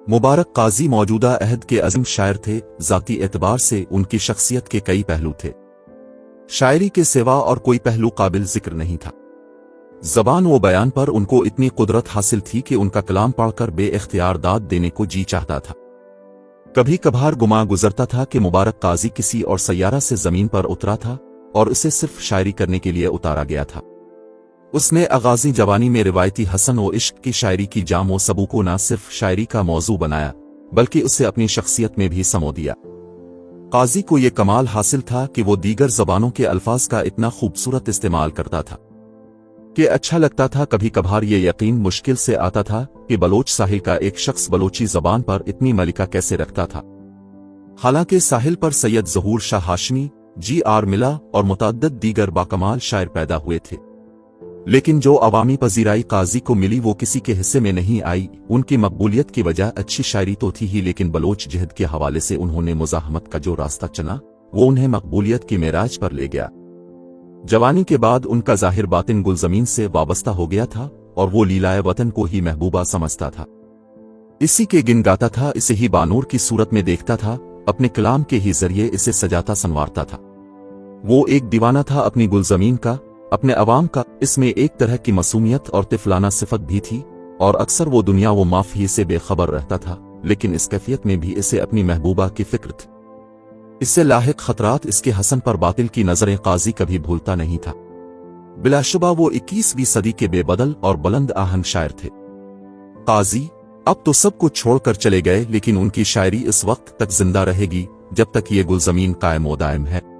मुबारक काजी मौजूदा अहद के अज़ीम शायर थे। ज़ाती एतबार से उनकी शख्सियत के कई पहलू थे। शायरी के सिवा और कोई पहलू काबिल जिक्र नहीं था। ज़बान व बयान पर उनको इतनी कुदरत हासिल थी कि उनका कलाम पढ़कर बेइख्तियार दाद देने को जी चाहता था। कभी कभार गुमा गुजरता था कि मुबारक काजी किसी और सैयारा से जमीन पर उतरा था और उसे सिर्फ शायरी करने के लिए उतारा गया था। उसने आगाजी जवानी में रिवायती हसन व इश्क की शायरी की जाम व सबू को न सिर्फ शायरी का मौजू बनाया बल्कि उसे अपनी शख्सियत में भी समो दिया। काजी को ये कमाल हासिल था कि वो दीगर जबानों के अल्फाज का इतना खूबसूरत इस्तेमाल करता था कि अच्छा लगता था। कभी कभार ये यकीन मुश्किल से आता था कि बलोच साहिल का एक शख्स बलोची जबान पर इतनी मलिका कैसे रखता था। हालांकि साहिल पर सैयद ज़हूर शाह हाशमी, जी.आर. मिला और मुतअद्दिद दीगर बाकमाल शायर पैदा हुए थे, लेकिन जो अवामी पजीराई काजी को मिली वो किसी के हिस्से में नहीं आई। उनकी मकबूलियत की वजह अच्छी शायरी तो थी ही, लेकिन बलोच जिहद के हवाले से उन्होंने मुज़ाहमत का जो रास्ता चुना वो उन्हें मकबूलियत की मेराज पर ले गया। जवानी के बाद उनका ज़ाहिर बातिन गुलज़मीन से वाबस्ता हो गया था और वो लीलाए वतन को ही महबूबा समझता था। इसी के गिन गाता था, इसे ही बानूर की सूरत में देखता था, अपने कलाम के ही जरिए इसे सजाता संवारता था। वो एक दीवाना था अपनी गुलज़मीन का, अपने अवाम का। इसमें एक तरह की मासूमियत और तिफलाना सिफत भी थी और अक्सर वो दुनिया व माफ़ी से बेखबर रहता था, लेकिन इस कैफियत में भी इसे अपनी महबूबा की फिक्र थी। इससे लाहिक खतरात, इसके हसन पर बातिल की नजरें काजी कभी भूलता नहीं था। बिलाशुबा वो 21वीं सदी के बेबदल और बुलंद आहंग शायर थे। काजी अब तो सब कुछ छोड़कर चले गए, लेकिन उनकी शायरी इस वक्त तक जिंदा रहेगी जब तक ये गुलज़मीन कायम व दायम है।